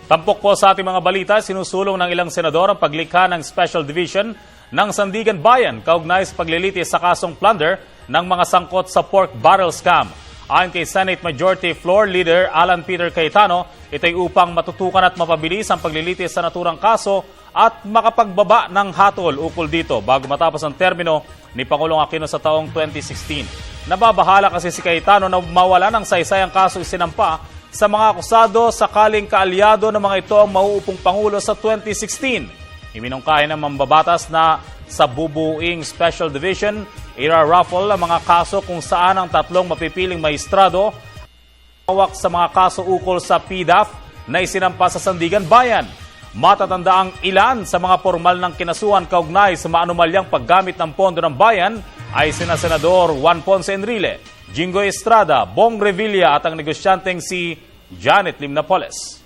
Tampok po sa ating mga balita, sinusulong ng ilang senador ang paglikha ng Special Division ng Sandigan Bayan kaugnay sa paglilitis sa kasong plunder ng mga sangkot sa pork barrel scam. Ayon kay Senate Majority Floor Leader Alan Peter Cayetano, ito'y upang matutukan at mapabilis ang paglilitis sa naturang kaso at makapagbaba ng hatol ukol dito bago matapos ang termino ni Pangulong Aquino sa taong 2016. Nababahala kasi si Cayetano na mawala ng saysayang kaso isinampa sa mga akusado sakaling kaalyado ng mga ito ang mauupong Pangulo sa 2016. Iminungkahi ng mambabatas na sa bubuing Special Division, ira-raffle ang mga kaso kung saan ang tatlong mapipiling maestrado hawak sa mga kaso ukol sa PDAF na isinampa sa Sandigan Bayan. Matatanda ang ilan sa mga formal ng kinasuhan kaugnay sa maanumalyang paggamit ng pondo ng bayan ay sina Senador Juan Ponce Enrile, Jingo Estrada, Bong Revilla at ang negosyanteng si Janet Lim Napoles.